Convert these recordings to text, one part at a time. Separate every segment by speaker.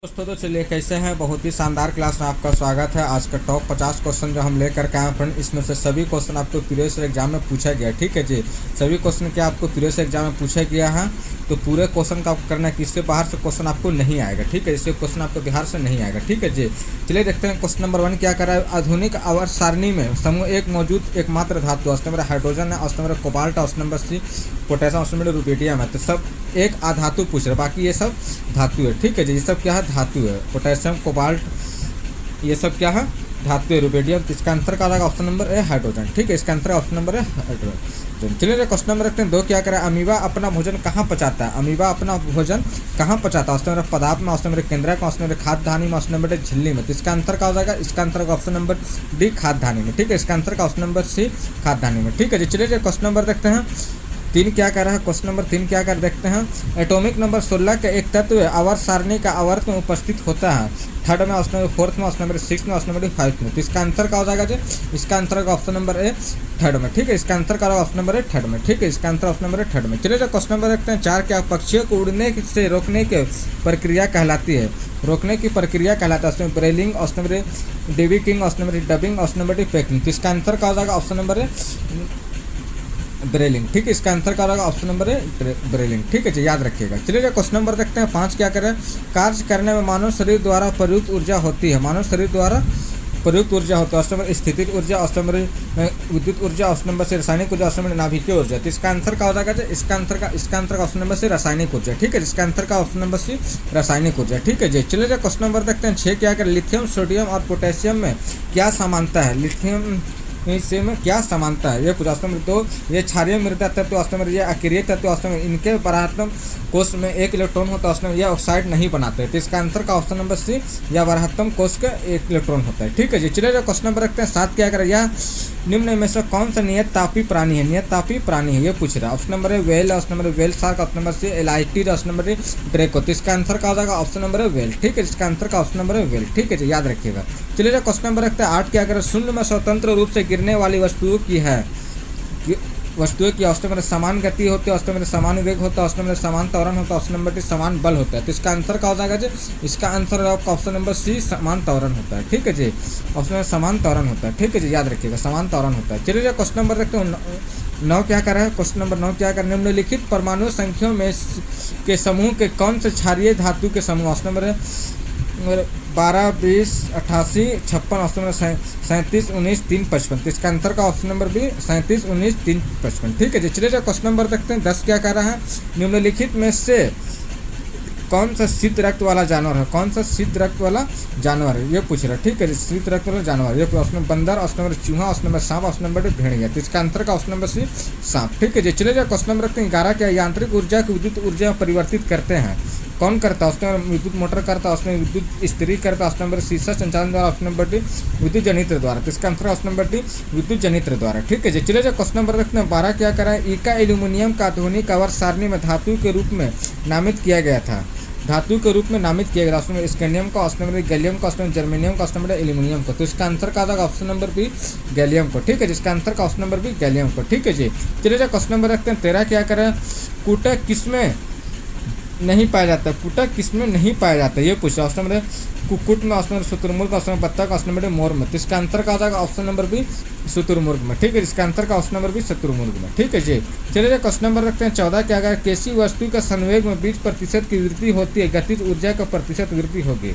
Speaker 1: दोस्तों तो चलिए कैसे हैं। बहुत ही शानदार क्लास में आपका स्वागत है। आज का टॉप 50 क्वेश्चन जो हम लेकर के आए फ्रेंड, इसमें से सभी क्वेश्चन आपको प्रीवियस एग्जाम में पूछा गया। ठीक है जी, सभी क्वेश्चन क्या आपको प्रीवियस एग्जाम में पूछा गया है। तो पूरे क्वेश्चन का करना है कि इससे बाहर से क्वेश्चन आपको नहीं आएगा। ठीक है, इससे क्वेश्चन आपको बिहार से नहीं आएगा। ठीक है जी, चलिए देखते हैं क्वेश्चन नंबर 1 क्या कर रहा है। आधुनिक आवर्त सारणी में समूह एक मौजूद एकमात्र धातु, ऑप्शन नंबर हाइड्रोजन है, option number cobalt, option number C potassium, option number rubidium है। तो सब एक अधातु पूछ रहे, बाकी ये सब धातु है। ठीक है जी, ये सब क्या है, धातु है। पोटेशियम, कोबाल्ट, ये सब क्या है, धातु है। रुबिडियम, इसका आंसर का आएगा ऑप्शन नंबर है हाइड्रोजन। ठीक है, इसका आंसर ऑप्शन नंबर है हाइड्रोजन। चलिए क्वेश्चन नंबर रखते हैं 2 क्या करें। अमीबा अपना भोजन कहाँ पचाता है। अमीबा अपना भोजन कहाँ पचाता है। ऑप्शन नंबर पदार्थ में, ऑप्शन नंबर केंद्रक में, ऑप्शन नंबर खाद्य धानी में, ऑप्शन नंबर झिल्ली में। तो इसका आंसर का हो जाएगा, इसका आंसर का ऑप्शन नंबर डी खाद्य धानी में। ठीक है, इसका आंसर का ऑप्शन नंबर सी खाद्य धानी में। ठीक है जी, चलिए क्वेश्चन नंबर देखते हैं 3 क्या कर रहा है। क्वेश्चन नंबर 3 क्या कर देखते हैं। एटॉमिक नंबर 16 का एक तत्व आवर्त सारणी का आवर्त में उपस्थित होता है। थर्ड में, ऑप्शन नंबर 4th में, ऑप्शन नंबर 6 में, ऑप्शन नंबर 5 में। तो इसका आंसर का हो जाएगा जी, इसका आंसर का ऑप्शन नंबर है 3rd में। ठीक है, इसका आंसर का ऑप्शन नंबर है 3rd में। ठीक है, इसका आंसर ऑप्शन नंबर है 3rd में। चलिए क्वेश्चन नंबर देखते हैं 4 क्या पक्षियों को उड़ने से रोकने की प्रक्रिया कहलाती है। रोकने की प्रक्रिया कहलाता है। ऑप्शन ब्रेलिंग, ऑप्शन नंबर डिविकिंग, option number dubbing, option number packing. तो इसका आंसर का हो जाएगा ऑप्शन नंबर है ब्रेलिंग। ठीक है, इसका आंसर क्या होगा, ऑप्शन नंबर है ब्रेलिंग। ठीक है जी, याद रखिएगा। चलिए क्वेश्चन नंबर देखते हैं 5 क्या करें। कार्य करने में मानव शरीर द्वारा प्रयुक्त ऊर्जा होती है। मानव शरीर द्वारा प्रयुक्त ऊर्जा होती है। ऑप्शन नंबर स्थितिज ऊर्जा, ऑप्शन नंबर विद्युत ऊर्जा, ऑप्शन नंबर से रासायनिक ऊर्जा, ऑप्शन नंबर नाभिकीय ऊर्जा। तो इसका आंसर क्या हो जाएगा, इसका आंसर का ऑप्शन नंबर से रासायनिक ऊर्जा। ठीक है, इसका आंसर का ऑप्शन नंबर सी रासायनिक ऊर्जा। ठीक है जी, चलिए क्वेश्चन नंबर देखते हैं 6 क्या करें। लिथियम, सोडियम और पोटेशियम में क्या समानता है। लिथियम इससे में क्या समानता है, ये पूछा। ऑप्शन नंबर 2 ये क्षारीय मृदा तत्व, ऑप्शन नंबर ये अक्रिय तत्व, ऑप्शन नंबर इनके परात्म कोष में 1 इलेक्ट्रॉन होता है, ऑप्शन नंबर ये ऑक्साइड नहीं बनाते। तो इसका आंसर का ऑप्शन नंबर सी या वराहतम कोष का 1 इलेक्ट्रॉन होता है। ठीक है जी, चलिए क्वेश्चन नंबर रखते हैं 7 क्या करें। यह निम्न में से कौन सा नियत तापी प्राणी है। नियत तापी प्राणी है, ये पूछ रहा है। ऑप्शन नंबर है whale, option number whale shark, option number C एलाइटिड, ऑप्शन नंबर ड्रेको। तो इसका आंसर का हो जाएगा ऑप्शन नंबर है वेल। ठीक है, इसका आंसर का ऑप्शन नंबर है वेल। ठीक है जी, याद रखिएगा। चलिए क्वेश्चन नंबर रखते हैं 8 क्या करें। शून्य में स्वतंत्र रूप से गिरने वाली वस्तुओं की है। वस्तुएं की ऑप्शन नंबर समान गति होती है, ऑप्शन नंबर समान वेग होता है, ऑप्शन नंबर समान त्वरण होता है, ऑप्शन नंबर समान बल होता है। तो इसका आंसर का हो जाएगा जी, इसका आंसर आपका ऑप्शन नंबर सी समान त्वरण होता है। ठीक है जी, ऑप्शन नंबर समान त्वरण होता है। ठीक है जी, याद रखिएगा, समान त्वरण होता है। चलिए क्वेश्चन नंबर देखते हैं 9 क्या कर रहा है। क्वेश्चन नंबर 9 क्या कर। निम्नलिखित परमाणु संख्याओं में के समूह के कौन से क्षारीय धातु के समूह। Option number 12, 20, 88, 56, option number 37, 19, 3, 55। तो इसका आंसर का ऑप्शन नंबर भी 37, 19, 3, 55। ठीक है जी, चलिए क्वेश्चन नंबर देखते हैं 10 क्या कर रहा है। निम्नलिखित में से कौन सा शीत रक्त वाला जानवर है। कौन सा शीत रक्त वाला जानवर है, ये पूछ रहा है। ठीक है, शीत रक्त वाला जानवर, ये ऑप्शन नंबर बंदर, ऑप्शन नंबर चूहा, ऑप्शन नंबर सांप, ऑप्शन नंबर भेड़िया। तो इसका आंसर का ऑप्शन नंबर सी सांप। ठीक है जी, चलिए क्वेश्चन नंबर रखते हैं 11 क्या। यांत्रिक ऊर्जा को विद्युत ऊर्जा में परिवर्तित करते हैं। कौन करता है। ऑप्शन नंबर विद्युत मोटर करता है, ऑप्शन नंबर विद्युत स्त्री करता है, ऑप्शन नंबर शीशा संचालन द्वारा, ऑप्शन नंबर डी विद्युत जनित्र द्वारा। तो इसका आंसर ऑप्शन नंबर डी विद्युत जनित्र द्वारा। ठीक है जी, चलिए क्वेश्चन नंबर रखते हैं 12 क्या करा है। ईका एल्यूमिनियम का आधुनिक आवर्त सारणी में धातु के रूप में नामित किया गया था। धातु के रूप में नामित किया गया। ऑप्शन नंबर स्कैंडियम का, ऑप्शन नंबर गैलियम का, ऑप्शन नंबर जर्मेनियम का, ऑप्शन नंबर एल्यूमिनियम को। तो इसका आंसर का आएगा ऑप्शन नंबर बी गैलियम को। ठीक है, जिसका आंसर का ऑप्शन नंबर बी गैलियम को। ठीक है जी, चलिए क्वेश्चन नंबर रखते हैं 13 क्या करें। कूटक किसमें नहीं पाया जाता। कूटक किसमें नहीं पाया जाता, ये पूछा। ऑप्शन नंबर कुक्कुट में, ऑप्शन नंबर शुतुरमुर्ग, ऑप्शन नंबर बत्तख, ऑप्शन नंबर मोर में। तो इसका आंसर का आ जाएगा ऑप्शन नंबर बी शुतुरमुर्ग में। ठीक है, इसका आंसर का ऑप्शन नंबर बी शुतुरमुर्ग में। ठीक है जी, चलिए क्वेश्चन नंबर रखते हैं 14 क्या अगर किसी वस्तु का संवेग में 20% की वृद्धि होती है, गतिज ऊर्जा का प्रतिशत वृद्धि होगी,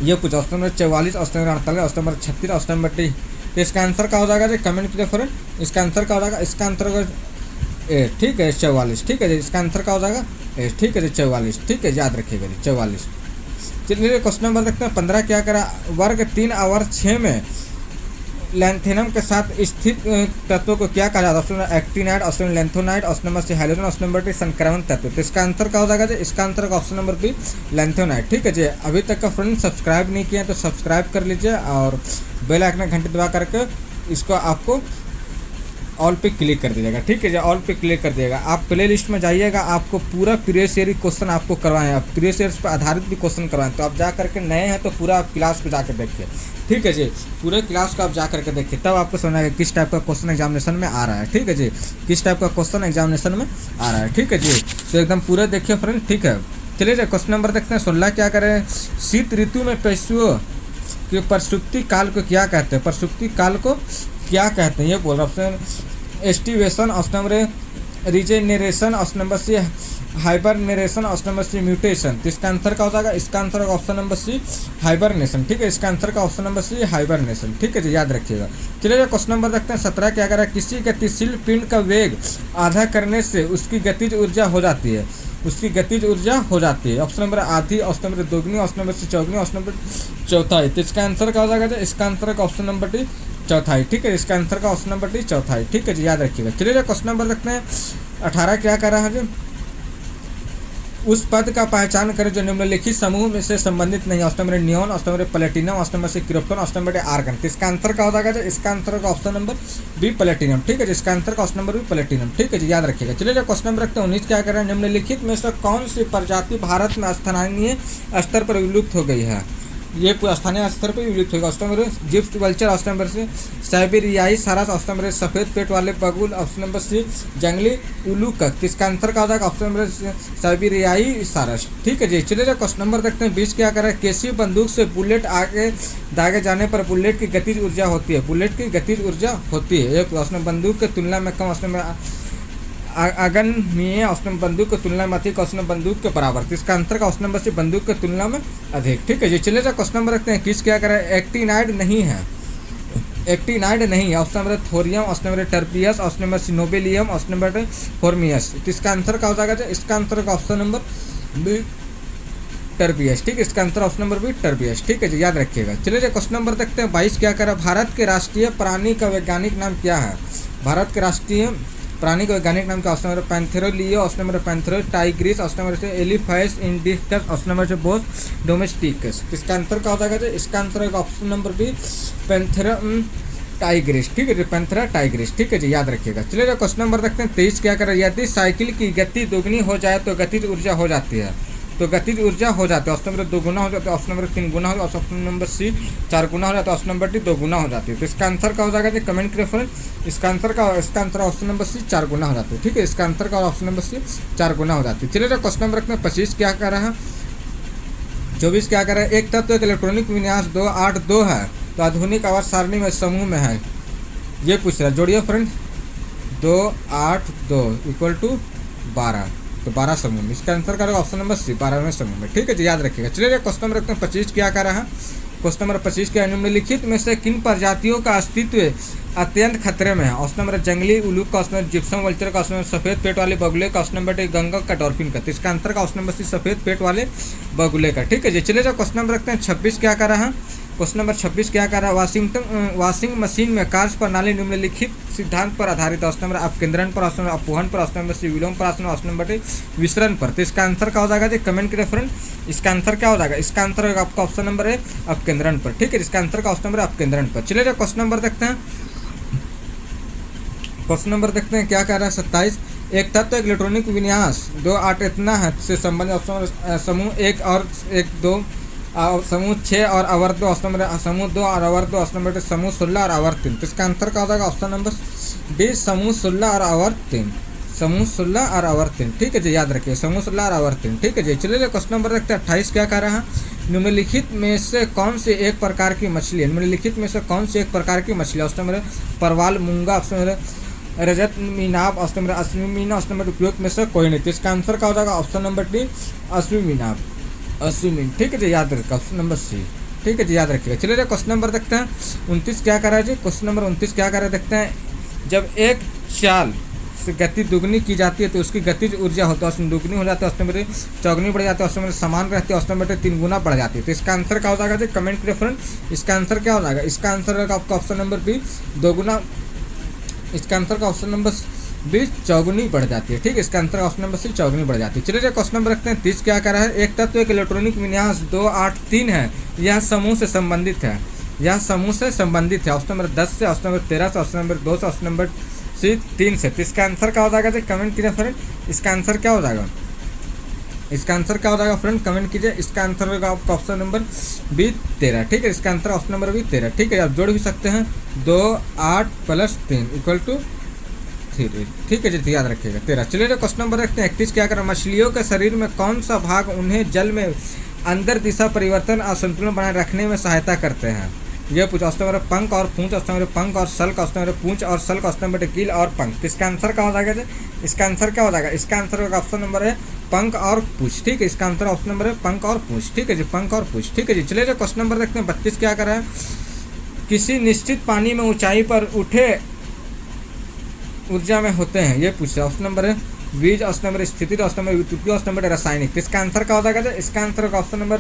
Speaker 1: ये पूछा। Option number 44, option number 48, option number 36, option number D. तो इसका आंसर का हो जाएगा जी, कमेंट कीजिए फ्रेंड। इसका आंसर का हो जाएगा, इसका आंसर ए। ठीक है, 44। ठीक है जी, इसका आंसर का हो जाएगा ए। ठीक है जी, 44। ठीक है, याद रखिएगा जी, 44। चलिए क्वेश्चन नंबर देखते हैं 15 क्या करा। वर्ग 3 आवर्त 6 में लैंथेनम के साथ स्थित तत्वों को क्या कहा जाता है। Option number actinide, option number lanthanide, option number C hydrogen, option number D संक्रमण तत्व। तो इसका आंसर क्या हो जाएगा जी, इसका आंसर का ऑप्शन नंबर बी लैंथोनाइड। ठीक है जी, अभी तक का फ्रेंड सब्सक्राइब नहीं किया तो सब्सक्राइब कर लीजिए और बेल आइकन घंटी दबा करके इसको आपको ऑल पे क्लिक कर दीजिएगा। ठीक है जी, ऑल पे क्लिक कर दिएगा। आप प्ले लिस्ट में जाइएगा, आपको पूरा प्रीवियस ईयर क्वेश्चन आपको करवाएं, आप प्रीवियस ईयर पर आधारित भी क्वेश्चन करवाएं। तो आप जा करके नए हैं तो पूरा आप क्लास को जाकर देखिए। ठीक है जी, पूरे क्लास को आप जा करके देखिए, तब आपको समझ आएगा किस टाइप का क्वेश्चन एग्जामिनेशन में आ रहा है। ठीक है जी, किस टाइप का क्वेश्चन एग्जामिनेशन में आ रहा है। ठीक है जी, तो एकदम पूरा देखिए फ्रेंड। ठीक है, चलिए क्वेश्चन नंबर देखते हैं 16 क्या करें। शीत ऋतु में पशुओं के प्रसूति काल को क्या कहते हैं, प्रसूति काल को क्या कहते हैं, ये बोल रहा option aestivation, option number regeneration, option number C hibernation, option number C mutation. तो इसका आंसर क्या हो जाएगा, इसका आंसर होगा ऑप्शन नंबर सी हाइबरनेशन। ठीक है, इसका आंसर का ऑप्शन नंबर सी हाइबरनेशन। ठीक है जी, याद रखिएगा। चलिए क्वेश्चन नंबर देखते हैं 17 क्या कह रहा है। किसी गतिशील पिंड का वेग आधा करने से उसकी गतिज ऊर्जा हो जाती है, उसकी गतिज ऊर्जा हो जाती है। ऑप्शन नंबर आधी, ऑप्शन नंबर दोगुनी, ऑप्शन नंबर सी चौगुनी, ऑप्शन नंबर चौथाई। तो इसका आंसर क्या हो जाएगा, इसका आंसर का ऑप्शन नंबर डी चौथाई। ठीक है, इसका आंसर का ऑप्शन नंबर डी चौथाई। ठीक है जी, याद रखिएगा। चलिए क्वेश्चन नंबर देखते हैं 18 क्या कर रहा है जी। उस पद का पहचान करें जो निम्नलिखित समूह में से संबंधित नहीं है। Option number neon, option number platinum, option number C krypton, option number argon. तो इसका आंसर क्या हो जाएगा, इसका आंसर का ऑप्शन नंबर बी प्लेटिनम। ठीक है, इसका आंसर का ऑप्शन नंबर बी प्लेटिनम। ठीक है जी, याद रखिएगा। चलिए क्वेश्चन नंबर रखते हैं 19 क्या कर रहे हैं। निम्नलिखित में से कौन सी प्रजाति भारत में स्थानीय स्तर पर विलुप्त हो गई है, ये स्थानीय स्तर पर विलुप्त होगा। Option number gyps vulture, option number से साइबेरियाई सारस, ऑप्शन नंबर सफ़ेद पेट वाले बगुल, ऑप्शन नंबर सी जंगली उल्लूकक। इसका आंसर क्या हो जाएगा, ऑप्शन नंबर साइबेरियाई सारस। ठीक है जी, चलिए क्वेश्चन नंबर देखते हैं 20 क्या करें। केसी बंदूक से बुलेट आगे दागे जाने पर बुलेट की गतिज ऊर्जा होती है, बुलेट की गतिज ऊर्जा होती है। एक ऑप्शन बंदूक की तुलना में कम, ऑप्शन में अगननीय, ऑप्शन बंदूक की तुलना में अधिक, ऑप्शन बंदूक के बराबर। तो इसका आंसर का ऑप्शन नंबर से बंदूक की तुलना में अधिक। ठीक है जी, चलिए क्वेश्चन नंबर रखते हैं 21 क्या करें। एक्टिनाइड नहीं है, एक्टिनाइड नहीं है। Option number thorium, option number terbium, option number C nobelium, option number fermium. तो इसका आंसर क्या हो जाएगा, इसका आंसर का ऑप्शन नंबर बी टर्बियस। ठीक है, इसका आंसर ऑप्शन नंबर बी टर्बियस। ठीक है जी, याद रखिएगा। चलिए क्वेश्चन नंबर देखते हैं 22 क्या करें। भारत के राष्ट्रीय प्राणी का वैज्ञानिक नाम क्या है, भारत के राष्ट्रीय प्राणी का वैज्ञानिक नाम का option number Panthera leo, option number Panthera tigris, option number C Elephas indicus, option number से बोस डोमेस्टिकस। इसका आंसर क्या हो जाएगा, इसका आंसर होगा option number B panthera tigris. ठीक है, पैंथेरा टाइग्रिस। ठीक है जी, याद रखिएगा। चलिए क्वेश्चन नंबर देखते हैं 23 क्या करें। यदि साइकिल की गति दोगुनी हो जाए तो गतिज ऊर्जा हो जाती है, तो गतिज ऊर्जा हो जाती है। ऑप्शन नंबर 2 गुना हो जाता है, ऑप्शन नंबर 3 गुना हो जाता है, ऑप्शन नंबर सी 4 गुना हो जाता है, ऑप्शन नंबर डी 2 गुना हो जाती है। तो इसका आंसर क्या हो जाएगा जी, कमेंट करिए फ्रेंड। इसका आंसर ऑप्शन नंबर सी 4 गुना हो जाती है। ठीक है, इसका आंसर का ऑप्शन नंबर सी 4 गुना हो जाती है। चलिए क्वेश्चन नंबर रखते हैं 25 क्या कर रहा है। 24 क्या कर रहा है। एक तत्व एक इलेक्ट्रॉनिक विन्यास 2 8 2 है तो आधुनिक आवर्त सारणी में समूह में है, ये पूछ रहा है। जोड़िए फ्रेंड, 2 8 2 इक्वल टू 12, तो 12 समूह में। इसका आंसर करेगा ऑप्शन नंबर सी 12वें समूह में। ठीक है जी, याद रखिएगा। चलिए क्वेश्चन नंबर रखते हैं 25 क्या कर रहा है। क्वेश्चन नंबर 25 क्या है। निम्नलिखित में से किन प्रजातियों का अस्तित्व अत्यंत खतरे में है। ऑप्शन नंबर जंगली उल्लूक का, ऑप्शन नंबर जिप्सम वल्चर का, ऑप्शन नंबर सफ़ेद पेट वाले बगुले का, ऑप्शन नंबर डी गंगा का, डॉल्फिन का। तो इसका आंसर का ऑप्शन नंबर सी सफ़ेद पेट वाले बगुले का। ठीक है जी, चलिए क्वेश्चन नंबर रखते हैं 26 क्या कर रहा है। क्वेश्चन नंबर 26 क्या कर रहा है। वॉशिंग मशीन में कार्य प्रणाली निम्नलिखित सिद्धांत पर आधारित है। ऑप्शन नंबर अपकेंद्रण पर, ऑप्शन नंबर अपवहन पर, ऑप्शन नंबर सी विलोम पर, ऑप्शन नंबर डी विसरण पर। तो इसका आंसर क्या हो जाएगा जी, कमेंट करें फ्रेंड। इसका आंसर क्या हो जाएगा, इसका आंसर होगा आपका ऑप्शन नंबर है अपकेंद्रण पर। ठीक है, इसका आंसर का ऑप्शन नंबर अपकेंद्रण पर। चलिए क्वेश्चन नंबर देखते हैं। क्वेश्चन नंबर देखते हैं क्या कह रहा है 27। एक तत्व एक इलेक्ट्रॉनिक विन्यास 2 8 इतना है से संबंधित। ऑप्शन समूह 1 और 1 2, समूह 6 और आवर्त 2, ऑप्शन नंबर समूह 2 और आवर्त 2, ऑप्शन नंबर समूह 16 और आवर्त 3। तो इसका आंसर क्या हो जाएगा, ऑप्शन नंबर डी समूह 16 और आवर्त 3, समूह 16 और आवर्त 3। ठीक है जी, याद रखिए समूह 16 और आवर्त 3। ठीक है जी, चलिए क्वेश्चन नंबर देखते हैं 28 क्या कह रहा है। निम्नलिखित में से कौन से एक प्रकार की मछली है, निम्नलिखित में से कौन से एक प्रकार की मछली। ऑप्शन नंबर परवाल, मूंगा, ऑप्शन नंबर रजत मीनाब, ऑप्शन नंबर अश्विमीना, ऑप्शन नंबर उपयोग में से कोई नहीं। तो इसका आंसर क्या हो जाएगा, ऑप्शन नंबर डी अश्विमीनाब, अश्विमीन। ठीक है जी, याद रखिए ऑप्शन नंबर सी। ठीक है जी, याद रखिएगा। चलिए क्वेश्चन नंबर देखते हैं 29 क्या कर रहा है जी। क्वेश्चन नंबर 29 क्या कर रहा है देखते हैं। जब एक चाल से गति दुगनी की जाती है तो उसकी गतिज ऊर्जा होता है, उसमें दुगनी हो जाता है, ऑप्शन नंबर चौगुनी बढ़ जाती है, ऑप्शन नंबर समान रहती है, ऑप्शन नंबर 3 गुना बढ़ जाती है। तो इसका आंसर क्या हो जाएगा जी, कमेंट करिए फ्रेंड। इसका आंसर क्या हो जाएगा, इसका आंसर होगा आपका ऑप्शन नंबर बी 2 गुना। इसका आंसर का ऑप्शन नंबर बी चौगुनी बढ़ जाती है। ठीक है, इसका आंसर ऑप्शन नंबर सी चौगुनी बढ़ जाती है। चलिए क्वेश्चन नंबर रखते हैं 30 क्या कर रहा है। एक तत्व एक इलेक्ट्रॉनिक विन्यास 2 8 3 है, यह समूह से संबंधित है, यह समूह से संबंधित है। ऑप्शन नंबर 10 से, ऑप्शन नंबर 13 से, ऑप्शन नंबर 2 से, ऑप्शन नंबर सी 3 से। तो इसका आंसर क्या हो जाएगा जी, कमेंट कीजिए फ्रेंड। इसका आंसर क्या हो जाएगा, इसका आंसर क्या हो जाएगा फ्रेंड, कमेंट कीजिए। इसका आंसर होगा आपका ऑप्शन नंबर बी 13। ठीक है, इसका आंसर ऑप्शन नंबर बी 13। ठीक है, आप जोड़ भी सकते हैं 2 8 + 3 इक्वल टू स्थिर, ठीक है जी, याद रखिएगा। 13 चलिए क्वेश्चन नंबर देखते हैं 31 क्या करें, मछलियों के शरीर में कौन सा भाग उन्हें जल में अंदर दिशा परिवर्तन और संतुलन बनाए रखने में सहायता करते हैं? ये पूछा। ऑप्शन नंबर पंख और पूंछ, ऑप्शन नंबर पंख और सल, ऑप्शन नंबर पूंछ और सल, ऑप्शन नंबर कील और पंख। इसका आंसर क्या हो जाएगा जी? इसका आंसर क्या हो जाएगा? इसका आंसर होगा ऑप्शन नंबर है पंख और पूंछ, ठीक है। इसका आंसर ऑप्शन नंबर है पंख और पूंछ, ठीक है जी, पंख और पूंछ, ठीक है जी। चलिए क्वेश्चन नंबर देखते हैं 32 क्या कर रहा है, किसी निश्चित पानी में ऊंचाई पर उठे ऊर्जा में होते हैं, ये पूछा। ऑप्शन नंबर है बीज, ऑप्शन नंबर स्थिति, ऑप्शन नंबर विद्युतीय, ऑप्शन नंबर रासायनिक। इसका आंसर क्या हो जाएगा? इसका आंसर होगा ऑप्शन नंबर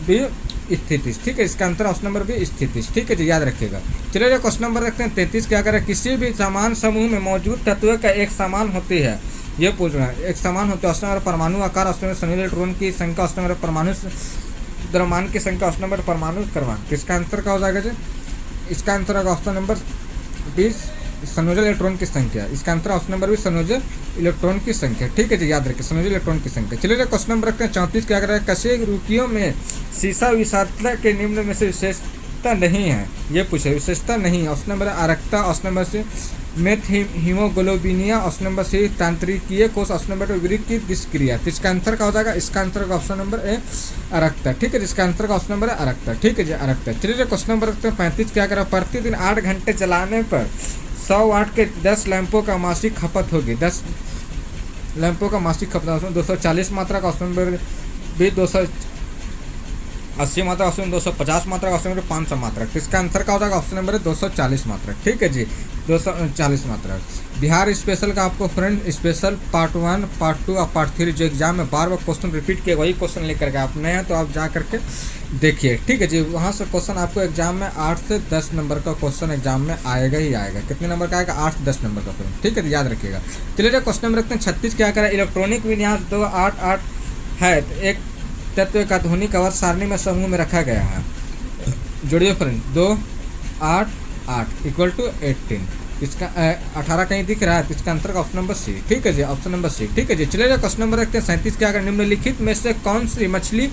Speaker 1: बी स्थिति, ठीक है। इसका आंसर ऑप्शन नंबर बी स्थिति, ठीक है जी, याद रखिएगा। चलिए क्वेश्चन नंबर देखते हैं 33 क्या करें, किसी भी समान समूह में मौजूद तत्व का एक समान होती है, ये पूछ रहा है। एक समान होते हैं, ऑप्शन नंबर परमाणु आकार, ऑप्शन नंबर संयोजन इलेक्ट्रॉन की संख्या, ऑप्शन नंबर परमाणु द्रव्यमान की संख्या, ऑप्शन नंबर परमाणु क्रमांक। इसका आंसर क्या हो जाएगा जी? इसका आंसर होगा ऑप्शन नंबर 20 संयोजन इलेक्ट्रॉन की संख्या। इसका आंसर ऑप्शन नंबर 20 संयोजन इलेक्ट्रॉन की संख्या, ठीक है जी, याद रखिए, संयोजन इलेक्ट्रॉन की संख्या। चलिए क्वेश्चन नंबर रखते हैं 34 क्या कर रहा है, कशेरुकियों में सीसा विषाक्तता के निम्न में से विशेषता नहीं है, ये पूछे। विशेषता नहीं, ऑप्शन नंबर अरक्ता, ऑप्शन नंबर से मेथ हीमोग्लोबिनिया, ऑप्शन नंबर सी तांत्रिकीय कोष, ऑप्शन नंबर वृक्क की निष्क्रिया। तो इसका आंसर क्या हो जाएगा? इसका आंसर का ऑप्शन नंबर ए अरक्ता, ठीक है। इसका आंसर का ऑप्शन नंबर है अरक्ता, ठीक है जी, अरक्ता। चलिए क्वेश्चन नंबर रखते हैं 35 क्या करें, प्रतिदिन 8 घंटे चलाने पर 100 वाट के 10 लैंपों का मासिक खपत होगी। 10 लैंपों का मासिक खपत 240 मात्रा का, ऑप्शन नंबर बी 280 मात्रा, ऑप्शन 250 मात्रा, ऑप्शन नंबर 500 मात्रा। तो इसका आंसर क्या हो जाएगा? ऑप्शन नंबर 240 मात्रा, ठीक है जी, 240 मात्रा। बिहार स्पेशल का आपको फ्रेंड स्पेशल पार्ट 1, पार्ट 2 और पार्ट 3 जो एग्जाम में बार बार क्वेश्चन रिपीट किए, वही क्वेश्चन लेकर के आप नए हैं तो आप जा करके देखिए, ठीक है जी। वहाँ से क्वेश्चन आपको एग्जाम में 8 से 10 नंबर का क्वेश्चन एग्जाम में आएगा ही आएगा। कितने नंबर का आएगा? 8 से 10 नंबर का फ्रेंड, ठीक है जी, याद रखिएगा। चलिए क्वेश्चन नंबर रखते हैं 36 क्या करें, इलेक्ट्रॉनिक विन्यास 2 8 8 है, एक तत्व का ध्वनिक आवर्त सारणी में समूह में रखा गया है, जोड़िए फ्रेंड, 2 8 8 इक्वल टू 18। इसका 18 कहीं दिख रहा है, तो इसका आंसर का ऑप्शन नंबर सी, ठीक है जी, ऑप्शन नंबर सी, ठीक है जी। चलिए क्वेश्चन नंबर रखते हैं 37 क्या करें, निम्नलिखित में से कौन सी मछली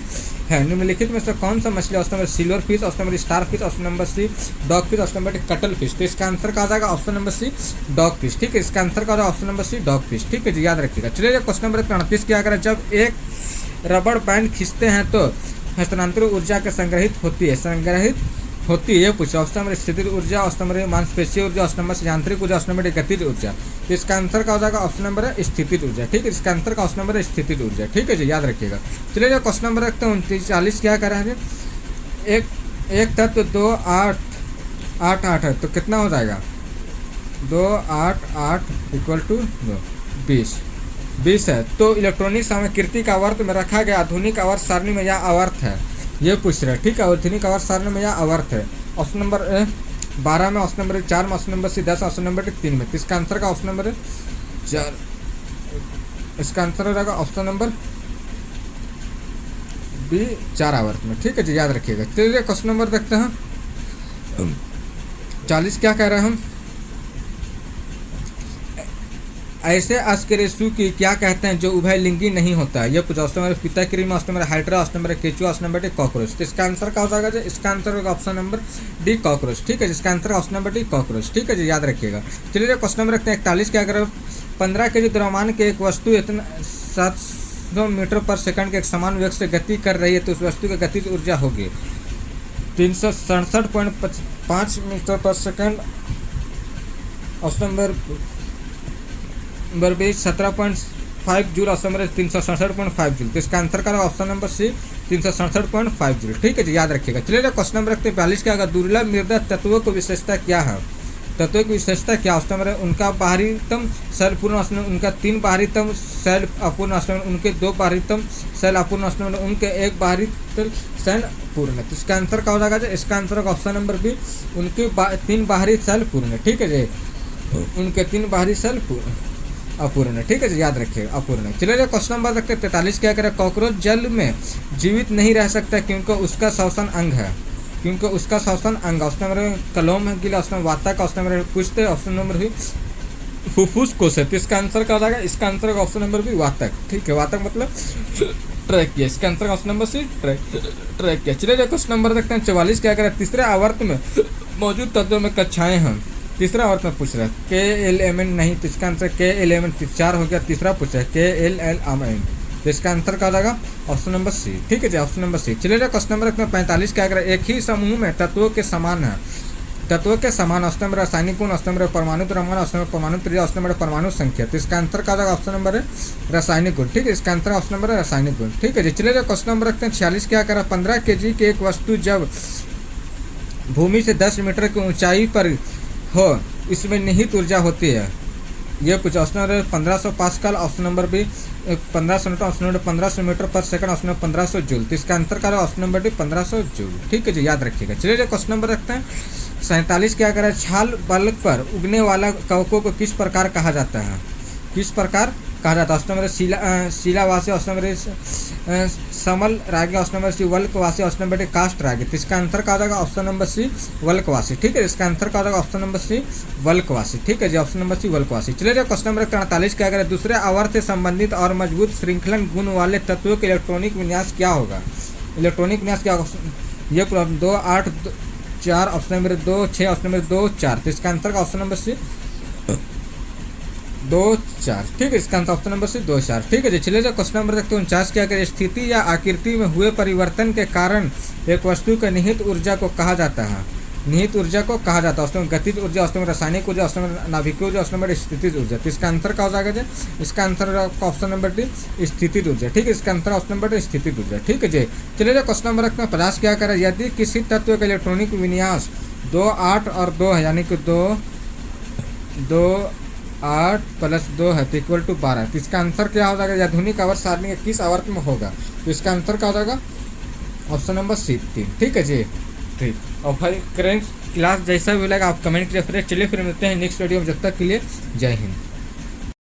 Speaker 1: है, निम्नलिखित में से कौन सा मछली, option number silver fish, option number star fish, option number C dog fish, option number cuttle fish. तो इसका आंसर का आ जाएगा option number C dog fish, ठीक है। इसका आंसर का option number C dog fish, ठीक है जी, याद रखिएगा। चलिए क्वेश्चन नंबर 38 क्या करें, जब एक रबड़ बैंड खींचते हैं तो हस्तांतरित ऊर्जा के संग्रहित होती है, ये पूछा। ऑप्शन नंबर स्थितिज ऊर्जा, ऑप्शन नंबर मांसपेशीय ऊर्जा, ऑप्शन नंबर यांत्रिक ऊर्जा, ऑप्शन नंबर गतिज ऊर्जा। तो इसका आंसर का हो जाएगा ऑप्शन नंबर है स्थितिज ऊर्जा, ठीक है। इसका आंसर का ऑप्शन नंबर है स्थितिज ऊर्जा, ठीक है जी, याद रखिएगा। चलिए क्वेश्चन नंबर रखते हैं 39 क्या कर रहे हैं, एक तत्व 2 8 8 8 है, तो कितना हो जाएगा? 2 8 8 इक्वल टू 20 है। तो इलेक्ट्रॉनिक सामग्री का आवर्त में रखा गया आधुनिक आवर्त सारणी में यह आवर्त है, ये पूछ रहे हैं, ठीक है। आधुनिक आवर्त सारणी में यह आवर्त है, ऑप्शन नंबर 12 में, ऑप्शन नंबर 4 में, option number C 10, option number 3 में। तो इसका आंसर का ऑप्शन नंबर 4, इसका आंसर हो जाएगा ऑप्शन नंबर बी 4 आवर्त में, ठीक है जी, याद रखिएगा। चलिए क्वेश्चन नंबर देखते हैं 40 क्या कह रहे हैं हम, ऐसे अस्करेसु की क्या कहते हैं जो उभयलिंगी नहीं होता है, ये पूछा। ऑप्शन नंबर पिता cream, option number hydra, option number केचुआ, ऑप्शन नंबर डी कॉकरोच। तो इसका आंसर क्या हो जाएगा? इसका आंसर होगा ऑप्शन नंबर डी कॉकरोच, ठीक है। इसका answer option number D cockroach, ठीक है जी, याद रखिएगा। चलिए क्वेश्चन नंबर रखते हैं 41 क्या करें, 15 kg द्रव्यमान के एक वस्तु इतना 700 मीटर पर सेकंड के एक समान वेग से गति कर रही है, तो उस वस्तु की गतिज ऊर्जा होगी 367.5 मीटर पर second, option number 17.5 joule, option number 367.5 joule. तो इसका आंसर का ऑप्शन नंबर सी 367.5 जूल, ठीक है जी, याद रखिएगा। चलिए क्वेश्चन नंबर रखते हैं 42 क्या, दुर्लभ मृदा तत्वों की विशेषता क्या है, तत्वों की विशेषता क्या, ऑप्शन नंबर उनका बाहरीतम शैल पूर्ण, ऑप्शन उनका 3 बाहरीतम शैल अपूर्ण, ऑप्शन उनके 2 बाहरीतम शैल अपूर्ण, ऑप्शन उनके 1 बाहरीतम शैल पूर्ण। तो इसका आंसर क्या हो जाएगा? इसका आंसर होगा ऑप्शन नंबर बी उनके 3 बाहरी शैल पूर्ण, ठीक है जी, उनके 3 बाहरी शैल अपूर्ण, ठीक है जी, याद रखिएगा, अपूर्ण। चलिए क्वेश्चन नंबर रखते हैं 43 क्या करें, कॉकरोच जल में जीवित नहीं रह सकता क्योंकि उसका श्वसन अंग है, क्योंकि उसका श्वसन अंग, ऑप्शन नंबर कलोम है गिला, ऑप्शन वातक, ऑप्शन नंबर पूछते, ऑप्शन नंबर भी फुफ्फुस कोश है। तो इसका आंसर क्या हो जाएगा? इसका आंसर होगा ऑप्शन नंबर भी वातक, ठीक है, वातक मतलब ट्रैकिया। इसका answer option number C trachea. चलिए क्वेश्चन नंबर देखते हैं 44 क्या करें, तीसरे आवर्त में मौजूद तत्वों में कक्षाएं हैं, तीसरा आवर्त में पूछ रहा है के एल एम एन नहीं, तो इसका आंसर के एल एम एन 4 हो गया। तीसरा पूछा है के एल एल एम एन, तो इसका आंसर क्या हो जाएगा ऑप्शन नंबर सी। ठीक है जी, ऑप्शन नंबर सी। चलिए क्वेश्चन नंबर 45 क्या करें, एक ही समूह में तत्वों के समान है, तत्वों के समान ऑप्शन नंबर रासायनिक गुण, ऑप्शन नंबर परमाणु द्रव्यमान, ऑप्शन नंबर परमाणु त्रिज्या, ऑप्शन नंबर परमाणु संख्या, तो इसका आंसर क्या होगा ऑप्शन नंबर है रासायनिक गुण। ठीक है, इसका आंसर ऑप्शन नंबर है रासायनिक गुण। ठीक है जी, चलिए क्वेश्चन नंबर रखते हैं 46 क्या करा, 15 kg की एक वस्तु जब भूमि से 10 मीटर की ऊंचाई पर हो इसमें निहित ऊर्जा होती है, ये कुछ option number 1500 pascal, option number B 1500 newton, option number 1500 metre पर सेकंड, ऑप्शन नंबर 1500 जूल, तो इसका अंतर क्या ऑप्शन नंबर डी 1500 जूल। ठीक है जी, याद रखिएगा। चलिए जो क्वेश्चन नंबर रखते हैं 47 क्या करें, छाल बल्ब पर उगने वाला कवकों को किस प्रकार कहा जाता है, किस प्रकार कहा जाता है, ऑप्शन नंबर शिलावासी, ऑप्शन नंबर समल रागी, ऑप्शन नंबर सी वल्कवासी, ऑप्शन नंबर डी कास्ट रागी, तो इसका आंसर क्या हो जाएगा ऑप्शन नंबर सी वल्कवासी। ठीक है, इसका आंसर क्या हो जाएगा ऑप्शन नंबर सी वल्कवासी। ठीक है जी, ऑप्शन नंबर सी वल्कवासी। चलिए जो क्वेश्चन नंबर 48 क्या करें, दूसरे आवर्त से संबंधित और मजबूत श्रृंखलन गुण वाले तत्वों के इलेक्ट्रॉनिक विन्यास क्या होगा, इलेक्ट्रॉनिक विन्यास क्या होगा, ये 2 8 4, ऑप्शन नंबर 2 6, ऑप्शन नंबर 2 4, तो इसका आंसर का ऑप्शन नंबर सी 2 4। ठीक है, इसका आंसर ऑप्शन नंबर सी 2 4। ठीक है जी, चलिए जो क्वेश्चन नंबर रखते हैं 49 क्या करें, स्थिति या आकृति में हुए परिवर्तन के कारण एक वस्तु के निहित ऊर्जा को कहा जाता है, निहित ऊर्जा को कहा जाता है, उसमें गतिज ऊर्जा, उसमें रासायनिक ऊर्जा, उसमें नाभिकीय ऊर्जा, उसमें स्थितिज ऊर्जा, तो इसका आंसर क्या हो जाएगा जी, इसका आंसर ऑप्शन नंबर डी स्थितिज ऊर्जा। ठीक है, इसका आंसर ऑप्शन नंबर डी स्थितिज ऊर्जा। ठीक है जी, चलिए जो क्वेश्चन नंबर रखते हैं 50 क्या करें, यदि किसी तत्व का इलेक्ट्रॉनिक विन्यास 2 8 और 2 है, यानी कि 2 8 + 2 है तो इक्वल टू 12, तो इसका आंसर क्या हो जाएगा, आधुनिक आवर्त सारणी के किस आवर्त में होगा, तो इसका आंसर क्या हो जाएगा ऑप्शन नंबर सी 3। ठीक है जी, ठीक। और भाई करेंट क्लास जैसा भी लगा आप कमेंट कीजिए। फिर चलिए फिर मिलते हैं नेक्स्ट वीडियो में, जब तक के लिए जय हिंद।